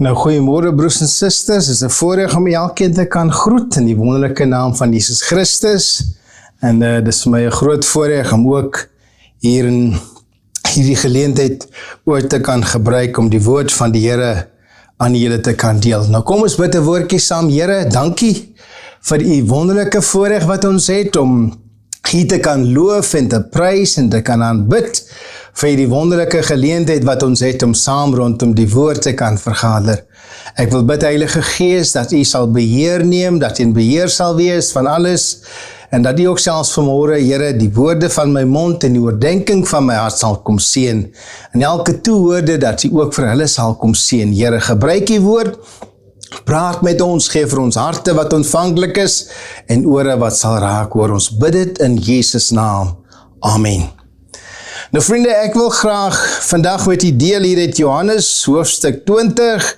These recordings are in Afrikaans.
Nou, goeiemôre broers en susters, het is 'n voorreg om elkeen te kan groet in die wonderlike naam van Jesus Christus. En dit is vir my 'n groot voorreg om ook hier in hierdie geleentheid ooit te kan gebruik om die woord van die Here aan julle te kan deel. Nou kom ons bid 'n woordjie saam. Here, dankie vir u wonderlike voorreg wat ons het om hier te kan loof en te prys en te kan aanbid vir die wonderlike geleentheid wat ons het om saam rondom die woord te kan vergader. Ek wil bid, Heilige Gees, dat u sal beheer neem, dat u in beheer sal wees van alles, en dat u ook selfs vanmôre, Here, die woorde van my mond en die oordenking van my hart sal kom seën. En elke toehoorde dat u ook vir hulle sal kom seën. Here, gebruik u woord, praat met ons, geef vir ons harte wat ontvanklik is, en ore wat sal raak hoor. Ons bid dit in Jesus' naam. Amen. Nou vriende, ek wil graag vandag met u deel hier uit Johannes hoofstuk 20.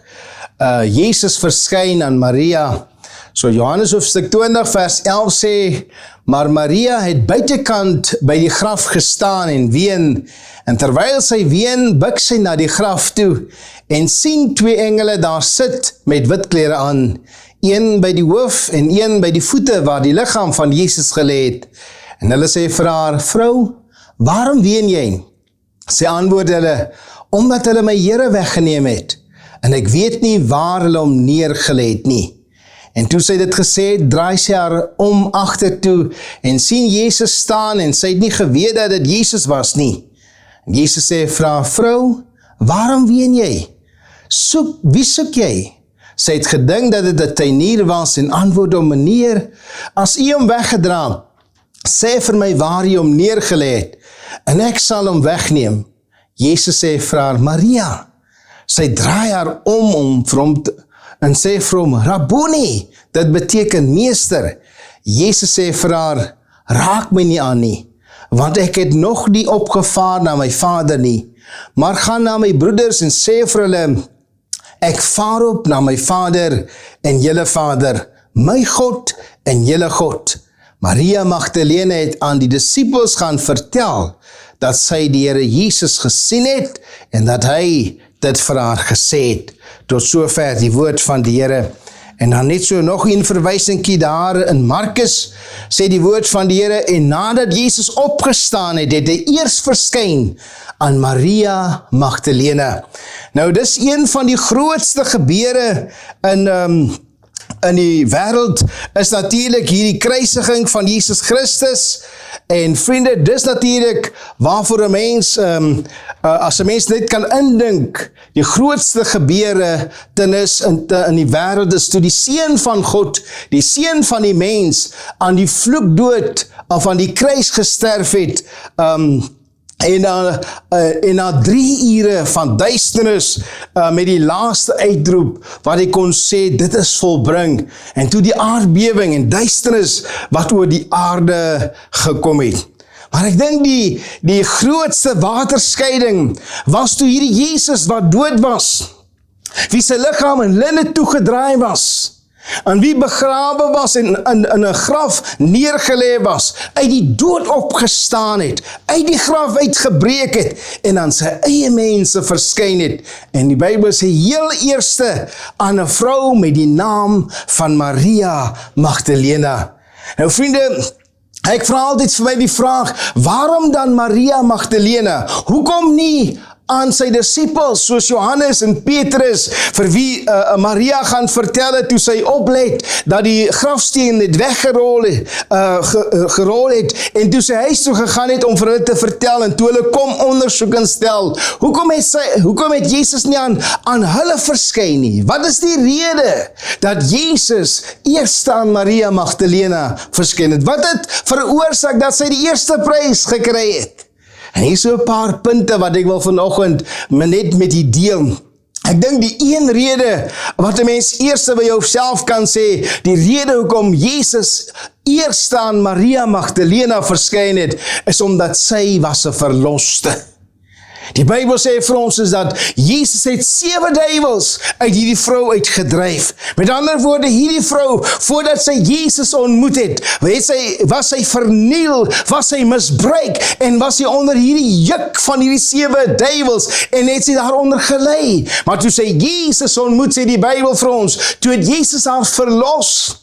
Jezus verskyn aan Maria. So Johannes hoofstuk 20 vers 11 sê, maar Maria het buitekant by die graf gestaan en ween, en terwyl sy ween, buig sy na die graf toe, en sien twee engele daar sit met wit klere aan, een by die hoof en een by die voete waar die liggaam van Jesus gelê het. En hulle sê vir haar, vrou, waarom ween jy? Sy antwoord hulle, omdat hulle my Here weggeneem het, en ek weet nie waar hulle hom neergelê het nie. En toe sy dit gesê, draai sy haar om agter toe, en sien Jesus staan, en sy het nie geweet dat dit Jesus was nie. En Jesus sê, vrou, waarom ween jy? Wie soek jy? Sy het gedink dat dit 'n tuinier was, en antwoord hom, meneer, as u hom weggedra, sê vir my waar u hom neergelê het, en ek sal hom wegneem. Jesus sê vir haar, Maria. Sy draai haar om vir hom en sê vir hom, Rabboni, dit beteken meester. Jesus sê vir haar, raak my nie aan nie, want ek het nog nie opgevaar na my Vader nie, maar gaan na my broeders en sê vir hulle, ek vaar op na my Vader en julle Vader, my God en julle God. Maria Magdalene het aan die disippels gaan vertel, dat sy die Here Jesus gesien het, en dat hy dit vir haar gesê het. Tot sover die woord van die Here. En dan net so nog een verwysingkie daar in Markus, sê die woord van die Here, en nadat Jesus opgestaan het, het hy eers verskyn aan Maria Magdalene. Nou, dis een van die grootste gebeure in die wêreld, is natuurlik hierdie kruisiging van Jesus Christus. En vriende, dis natuurlik waarvoor 'n mens, as 'n mens net kan indink, die grootste gebeure in die wêreld is toe die Seun van God, die Seun van die mens, aan die vloekdood of aan die kruis gesterf het, en na 3 ure van duisternis, met die laaste uitroep, wat hy kon sê, dit is volbring, en toe die aardbewing en duisternis, wat oor die aarde gekom het. Maar ek dink die grootste waterskeiding, was toe hierdie Jesus wat dood was, wie sy liggaam in linne toegedraai was, en wie begrawe was en in 'n graf neergelê was, uit die dood opgestaan het, uit die graf uitgebreek het, en aan sy eie mense verskyn het. En die Bybel sê heel eerste aan 'n vrou met die naam van Maria Magdalene. Nou vriende, ek vra altyd vir my die vraag, waarom dan Maria Magdalene? Hoekom nie aan sy disippels, soos Johannes en Petrus, vir wie Maria gaan vertel het, toe sy oplet, dat die grafsteen het weggerol het, en toe sy huis toe gegaan het, om vir hulle te vertel, en toe hulle kom ondersoek en stel, hoekom het Jesus nie aan hulle verskyn nie? Wat is die rede, dat Jesus eerst aan Maria Magdalene verskyn het? Wat het veroorsaak, dat sy die eerste prys gekry het? En hier is so 'n paar punte wat ek wil vanoggend net met u deel. Ek dink die een rede wat 'n mens eers by jouself kan sê, die rede hoekom Jesus eers aan Maria Magdalene verskyn het, is omdat sy was 'n verloste. Die Bybel sê vir ons is dat Jesus het 7 duiwels uit hierdie vrou uitgedryf. Met ander woorde, hierdie vrou, voordat sy Jesus ontmoet het, was sy verniel, was sy misbruik, en was sy onder hierdie juk van hierdie 7 duiwels, en het sy daaronder gelei. Maar toe sy Jesus ontmoet, sê die Bybel vir ons, toe het Jesus haar verlos.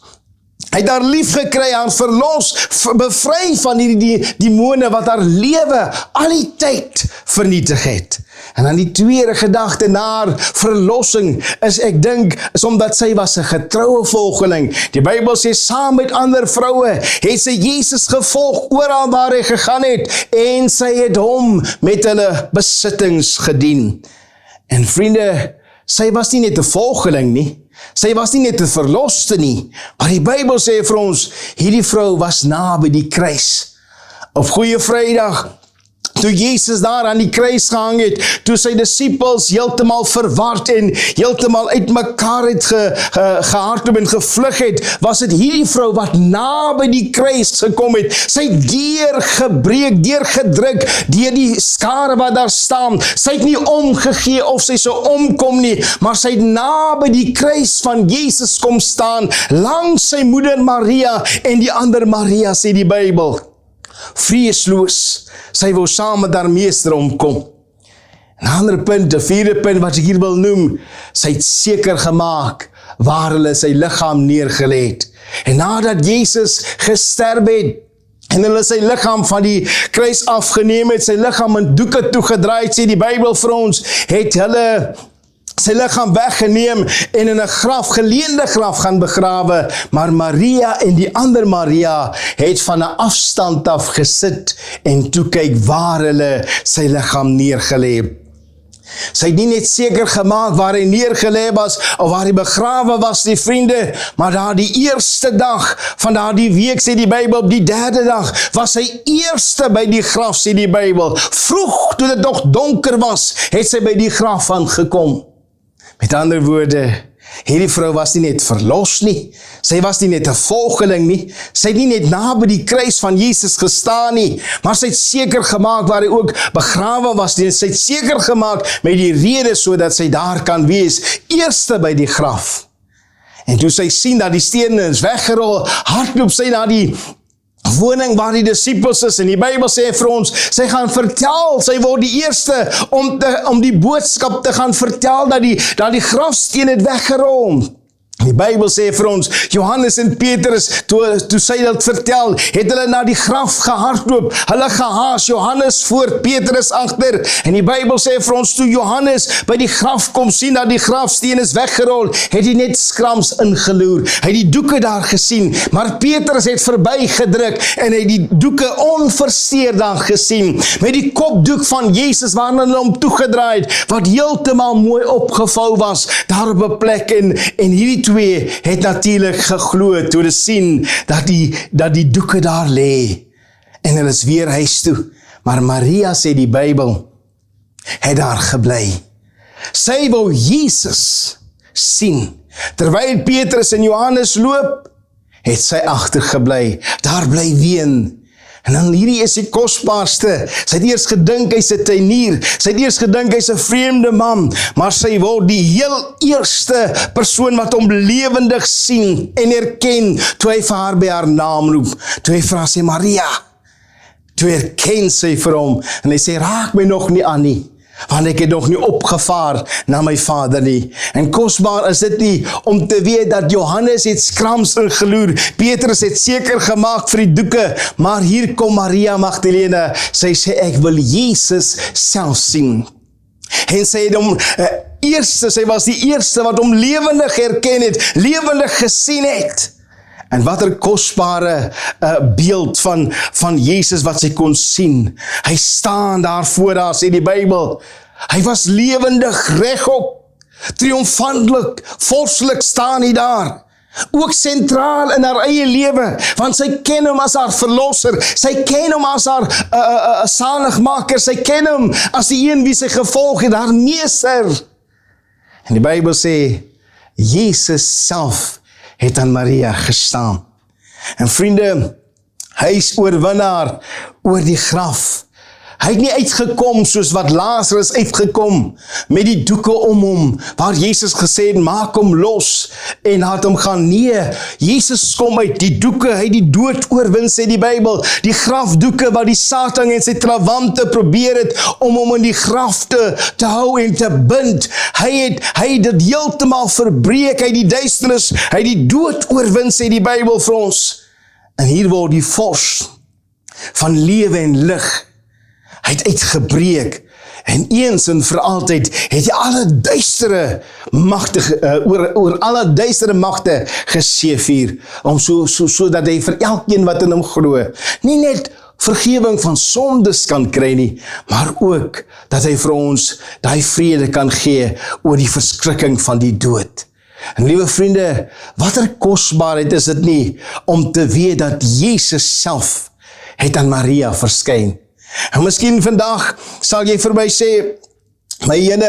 Hy het haar lief gekry, haar verlos, bevry van hierdie demone wat haar lewe al die tyd vernietig het. En dan die tweede gedagte na haar verlossing is omdat sy was 'n getroue volgeling. Die Bybel sê saam met ander vroue het sy Jesus gevolg oral waar hy gegaan het, en sy het hom met hulle besittings gedien. En vriende, sy was nie net 'n volgeling nie, sy was nie net 'n verloste nie, maar die Bybel sê vir ons, hierdie vrou was naby die kruis. Op Goeie Vrydag, toe Jesus daar aan die kruis gehang het, toe sy disippels heeltemal verward en heeltemal uit mekaar het gehardloop en gevlug het, was dit hierdie vrou wat naby die kruis gekom het. Sy het deurgebreek, deurgedruk deur die skare wat daar staan. Sy het nie omgegee of sy sou omkom nie, maar sy het naby die kruis van Jesus kom staan, langs sy moeder Maria en die ander Maria, sê die Bybel. Vreesloos, sy wou saam met haar meester omkom. 'n ander punt, 'n vierde punt wat ek hier wil noem, sy het seker gemaak waar hulle sy liggaam neergelê het. En nadat Jesus gesterf het, en hulle sy liggaam van die kruis afgeneem het, sy liggaam in doeke toegedraai, sê die Bybel vir ons, het hulle sy liggaam weggeneem en in 'n geleende graf gaan begrawe, maar Maria en die ander Maria het van 'n afstand af gesit en toe kyk waar hulle sy liggaam neergelê. Sy het nie net seker gemaak waar hy neergelê was of waar hy begrawe was, die vriende, maar daar die eerste dag van daardie week, sê die Bybel, op die 3de dag, was sy eerste by die graf, sê die Bybel. Vroeg, toe dit nog donker was, het sy by die graf aangekom. Met ander woorde, hierdie vrou was nie net verlos nie, sy was nie net 'n volgeling nie, sy het nie net naby die kruis van Jesus gestaan nie, maar sy het seker gemaak waar hy ook begrawe was, en sy het seker gemaak met die rede sodat sy daar kan wees, eerste by die graf. En toe sy sien dat die stene is weggerol, hardloop sy na die woning waar die disippels is, en die Bybel sê vir ons, sy gaan vertel, sy word die eerste om die boodskap te gaan vertel dat die grafsteen het weggerol. Die Bybel sê vir ons, Johannes en Petrus, toe sy dit vertel, het hulle na die graf gehardloop, hulle gehaas, Johannes voor, Petrus agter, en die Bybel sê vir ons, toe Johannes by die graf kom sien dat die grafsteen is weggerol, het hy net skrams ingeloer, hy het die doeke daar gesien, maar Petrus het verby gedruk, en hy het die doeke onversteerd daar gesien, met die kopdoek van Jesus, waarna hulle hom toegedraai het, wat heeltemal mooi opgevou was, daar op 'n plek, en hierdie twee het natuurlik geglo toe hulle sien dat die doeke daar lê, en hulle is weer huis toe. Maar Maria, sê die Bybel, het daar gebly. Sy wou Jesus sien. Terwyl Petrus en Johannes loop, het sy agtergebly, daar bly ween. En dan hierdie is die kosbaarste. Sy het eers gedink hy's 'n tuinier, sy het eers gedink hy's 'n vreemde man, maar sy word die heel eerste persoon wat hom lewendig sien en herken, toe hy vir haar by haar naam roep, toe hy vir haar sê, Maria, toe herken sy vir hom, en hy sê, raak my nog nie aan nie, want ek het nog nie opgevaar na my Vader nie. En kosbaar is dit nie om te weet dat Johannes het skrams ingeloer, Petrus het seker gemaak vir die doeke, maar hier kom Maria Magdalene, sy sê ek wil Jesus self sien. En sy het hom sy was die eerste wat hom lewendig herken het, lewendig gesien het. En wat 'n kosbare beeld van Jesus wat sy kon sien. Hy staan daar voor haar, sê die Bybel. Hy was lewendig, regop, triomfantlik, vorstelik staan hy daar. Ook sentraal in haar eie lewe, want sy ken hom as haar verlosser, sy ken hom as haar saligmaker, sy ken hom as die een wie sy gevolg het, haar meester. En die Bybel sê, Jesus self het aan Maria gestaan. En vriende, hy is oorwinnaar oor die graf. Hy het nie uitgekom soos wat Lazarus uitgekom, met die doeke om hom, waar Jesus gesê het, maak hom los, en laat hom gaan. Nee, Jesus kom uit die doeke, hy het die dood oorwin, sê die Bybel, die grafdoeke wat die Satan en sy trawante probeer het, om hom in die graf te hou en te bind. Hy het dit heeltemal verbreek, hy het die duisternis, hy het die dood oorwin, sê die Bybel vir ons. En hier word die vors van lewe en lig, hy het uitgebreek, en eens en vir altyd het hy alle duistere magte, oor alle duistere magte geseëvier, om so dat hy vir elkeen wat in hom glo, nie net vergewing van sondes kan kry nie, maar ook dat hy vir ons daai vrede kan gee oor die verskrikking van die dood. En liewe vriende, watter kosbaarheid is dit nie, om te weet dat Jesus self het aan Maria verskyn. En miskien vandag sal jy vir my sê, my jene,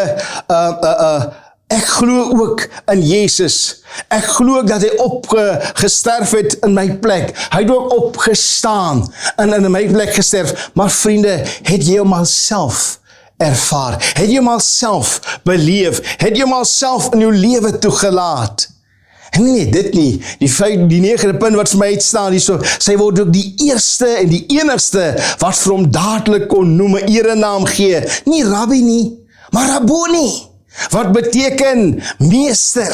ek glo ook in Jesus. Ek glo ook dat hy opgesterf het in my plek. Hy het ook opgestaan en in my plek gesterf. Maar vriende, het jy hom al self ervaar? Het jy hom al self beleef? Het jy hom al self in jou lewe toegelaat? En nee, dit nie. Die 9de punt wat vir my uitstaan hierso, sy word ook die eerste en die enigste wat vir hom dadelik kon noem, 'n erenaam gee. Nie Rabbi nie, maar Rabboni, wat beteken meester.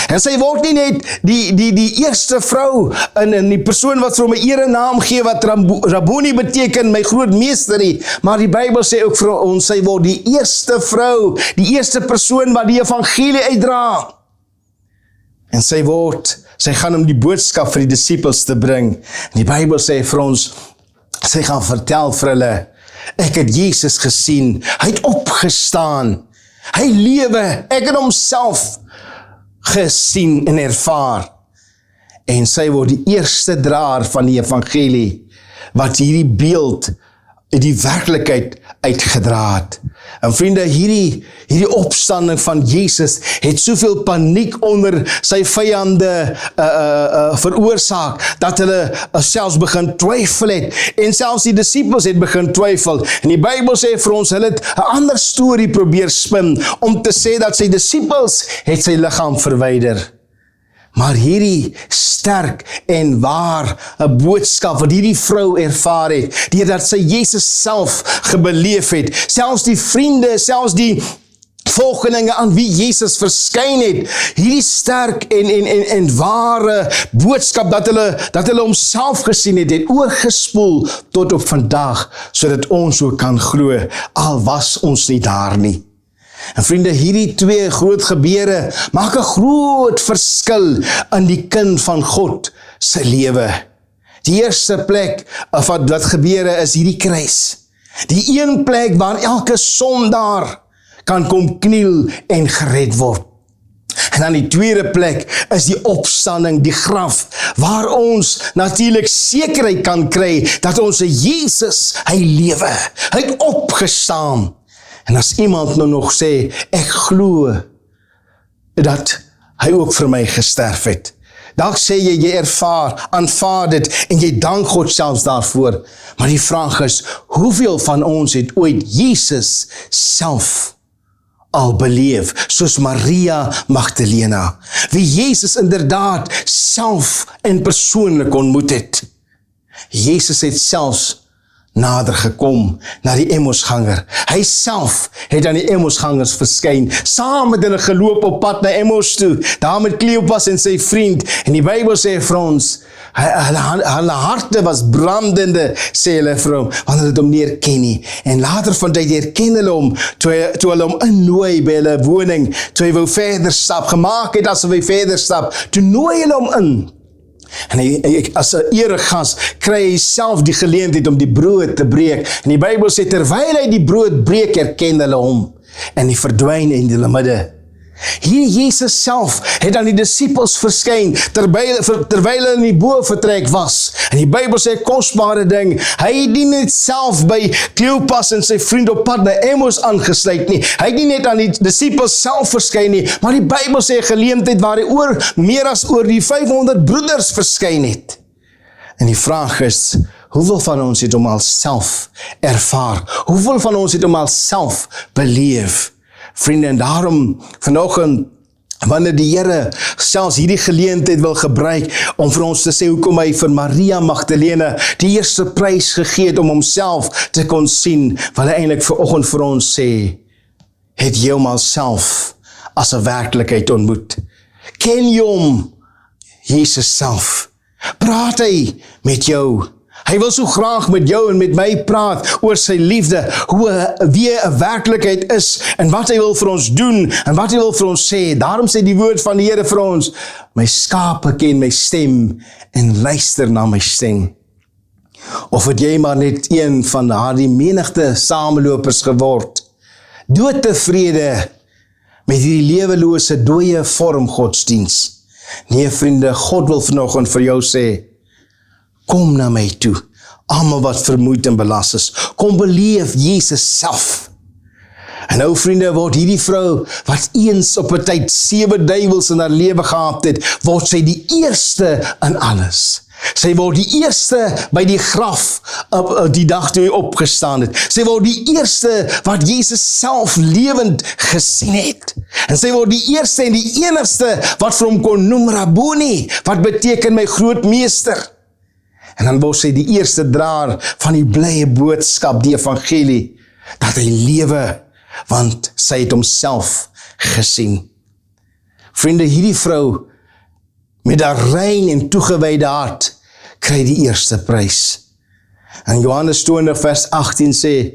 En sy word nie net die eerste vrou in die persoon wat vir hom 'n erenaam gee, wat Rabboni beteken, my groot meester nie, maar die Bybel sê ook vir ons, sy word die eerste vrou, die eerste persoon wat die evangelie uitdra. En sy gaan om die boodskap vir die disippels te bring. En die Bybel sê vir ons, sy gaan vertel vir hulle, ek het Jesus gesien, hy het opgestaan, hy lewe, ek het homself gesien en ervaar. En sy word die eerste draer van die evangelie, wat hierdie beeld, die werklikheid uitgedra het. En vriende, hierdie opstanding van Jesus het soveel paniek onder sy vyande veroorsaak, dat hulle selfs begin twyfel het, en selfs die disippels het begin twyfel. En die Bybel sê vir ons, hulle het 'n ander storie probeer spin, om te sê dat sy disippels het sy liggaam verwyder. Maar hierdie sterk en waar 'n boodskap wat hierdie vrou ervaar het, deurdat sy Jesus self gebeleef het, selfs die vriende, selfs die volgelinge aan wie Jesus verskyn het, hierdie sterk en ware boodskap dat hulle homself gesien het oorgespoel tot op vandag, sodat ons ook kan glo, al was ons nie daar nie. En vriende, hierdie twee groot gebeure maak 'n groot verskil in die kind van God se lewe. Die eerste plek wat gebeure is hierdie kruis. Die een plek waar elke sondaar kan kom kniel en gered word. En dan die tweede plek is die opstanding, die graf, waar ons natuurlik sekerheid kan kry dat ons Jesus, hy lewe, hy het opgestaan. En as iemand nou nog sê, ek glo dat hy ook vir my gesterf het. Dalk sê jy aanvaar dit, en jy dank God selfs daarvoor. Maar die vraag is, hoeveel van ons het ooit Jesus self al beleef, soos Maria Magdalena, wie Jesus inderdaad self en persoonlik ontmoet het. Jesus het selfs nader gekom na die Emmausganger. Hy self het aan die Emmausgangers verskyn, saam met hulle geloop op pad na Emmaus toe, daar met Kleopas en sy vriend, en die Bybel sê vir ons, hulle harte was brandende, sê hulle vir hom, want hulle het hom nie herken nie, en later van tyd herken hulle hom, toe hulle hom innooi by hulle woning, toe hy wou verder stap, gemaak het asof hy verder stap, toe nooi hulle hom in, en hy, as 'n eregas, kry hy self die geleentheid om die brood te breek. En die Bybel sê, terwyl hy die brood breek, herken hulle hom, en hy verdwyn in hulle midde. Hier Jesus self het aan die disippels verskyn, terwyl hulle in die boventrek was. En die Bybel sê, kosbare ding, hy het nie net self by Kleopas en sy vriend op pad na Emmaus aangesluit nie, hy het nie net aan die disippels self verskyn nie, maar die Bybel sê geleentheid waar hy meer as oor die 500 broeders verskyn het. En die vraag is, Hoeveel van ons het hom al self ervaar? Hoeveel van ons het hom al self beleef? Vriende, en daarom vanoggend, wanneer die Here selfs hierdie geleentheid wil gebruik om vir ons te sê hoekom hy vir Maria Magdalene die eerste prys gegee het om homself te kon sien, wil hy eintlik vanoggend vir ons sê, het jy hom al self as 'n werklikheid ontmoet? Ken jy hom, Jesus self? Praat hy met jou? Hy wil so graag met jou en met my praat oor sy liefde, wie 'n werklikheid is en wat hy wil vir ons doen en wat hy wil vir ons sê. Daarom sê die woord van die Here vir ons, my skape ken my stem en luister na my stem. Of het jy maar net een van daardie menigte samelopers geword, doodtevrede met hierdie lewelose, dooie vorm godsdiens? Nee, vriende, God wil vanoggend vir jou sê, kom na my toe, almal wat vermoeid en belas is. Kom beleef Jesus self. En nou vriende, word hierdie vrou, wat eens op 'n tyd 7 duiwels in haar lewe gehad het, word sy die eerste in alles. Sy word die eerste by die graf op die dag toe hy opgestaan het. Sy word die eerste wat Jesus self lewend gesien het. En sy word die eerste en die enigste wat vir hom kon noem Rabboni, wat beteken my grootmeester. En dan word sy die eerste draer van die blye boodskap, die evangelie, dat hy lewe, want sy het homself gesien. Vriende, hierdie vrou, met haar rein en toegewyde hart, kry die eerste prys. En Johannes 20 vers 18 sê,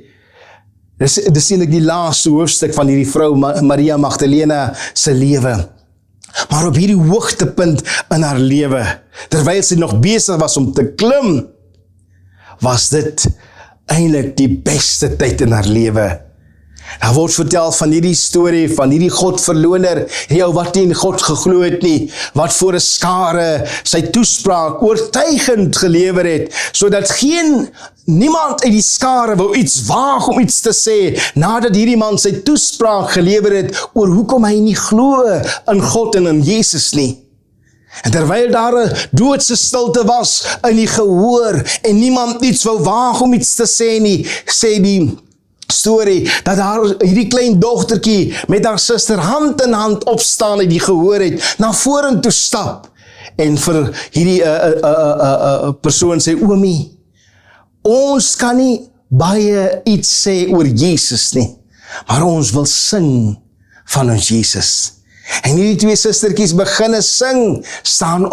dis eintlik die laaste hoofstuk van hierdie vrou, Maria Magdalene, se lewe. Maar op hierdie hoogtepunt in haar lewe, terwyl sy nog besig was om te klim, was dit eintlik die beste tyd in haar lewe. Daar word vertel van hierdie storie, van hierdie Godverloner, die ou wat nie in God geglo het nie, wat voor 'n skare sy toespraak oortuigend gelewer het, sodat niemand uit die skare wou iets waag om iets te sê, nadat hierdie man sy toespraak gelewer het, oor hoekom hy nie glo in God en in Jesus nie. En terwyl daar 'n doodse stilte was in die gehoor, en niemand iets wou waag om iets te sê nie, sê die storie, dat hierdie klein dogtertjie met haar suster hand in hand opstaan uit die gehoor het, na vorentoe stap, en vir hierdie persoon sê, oomie, ons kan nie baie iets sê oor Jesus nie, maar ons wil sing van ons Jesus. En hierdie twee sustertjies beginne sing, staan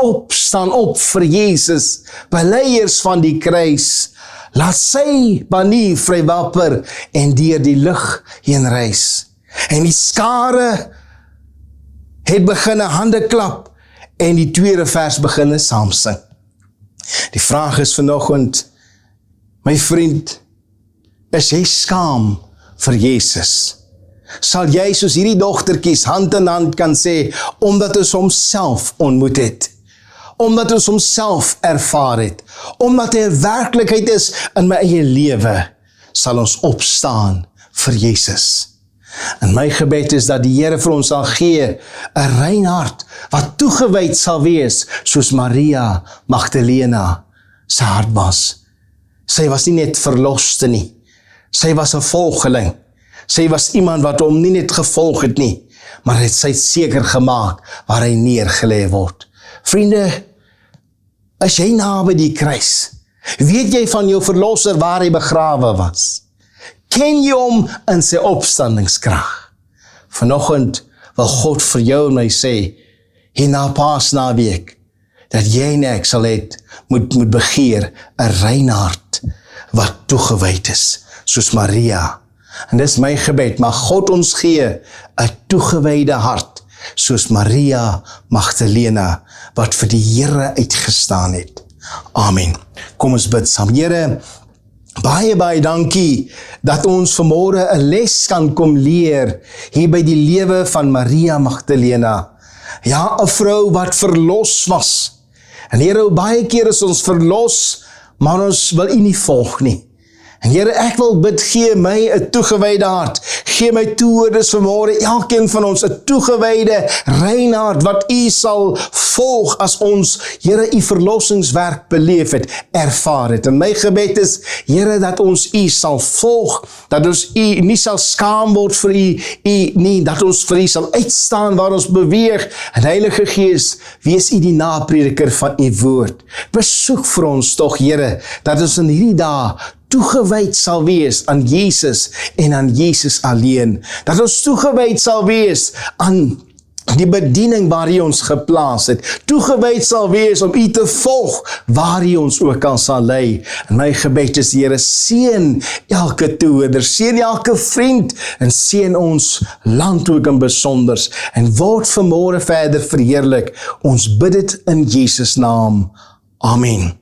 op vir Jesus, beleiers van die kruis, laat sy banie vrywapper en deur die lug heen reis. En die skare het beginne hande klap en die tweede vers beginne saam sing. Die vraag is vanoggend, my vriend, is jy skaam vir Jesus? Sal jy soos hierdie dogtertjies hand in hand kan sê, omdat ons homself ontmoet het, omdat ons homself ervaar het, omdat hy 'n werklikheid is in my eie lewe, sal ons opstaan vir Jesus. En my gebed is dat die Here vir ons sal gee 'n rein hart, wat toegewyd sal wees, soos Maria Magdalene se hart was. Sy was nie net verloste nie, sy was 'n volgeling. Sy was iemand wat hom nie net gevolg het nie, maar het sy seker gemaak waar hy neergelê word. Vriende, as jy naby die kruis, weet jy van jou verlosser waar hy begrawe was? Ken jy hom in sy opstandingskrag? Vanoggend wil God vir jou en my sê, hier na Paasnaweek, dat jy en ek sal moet begeer 'n rein hart wat toegewyd is, soos Maria. En dis my gebed, mag God ons gee 'n toegewyde hart, soos Maria Magdalene, wat vir die Here uitgestaan het. Amen. Kom ons bid saam. Here, baie dankie dat ons vanmôre 'n les kan kom leer hier by die lewe van Maria Magdalene. Ja, 'n vrou wat verlos was. En Here, baie keer is ons verlos, maar ons wil U nie volg nie. En Here, ek wil bid, gee my 'n toegewyde hart. Gee my toehoorders vanmôre, elkeen van ons 'n toegewyde, rein hart, wat U sal volg as ons, Here, U verlossingswerk beleef het, ervaar het. En my gebed is, Here, dat ons U sal volg, dat ons U nie sal skaam word vir U nie, dat ons vir U sal uitstaan waar ons beweeg. En Heilige Gees, wees U die naprediker van U woord. Besoek vir ons tog, Here, dat ons in hierdie dae toegewyd sal wees aan Jesus en aan Jesus alleen. Dat ons toegewyd sal wees aan die bediening waar U ons geplaas het. Toegewyd sal wees om U te volg waar U ons ook al sal lei. En my gebed is, Here, seën elke toehoorder, seën elke vriend en seën ons land ook in besonders. En word vanmôre verder verheerlik. Ons bid dit in Jesus naam. Amen.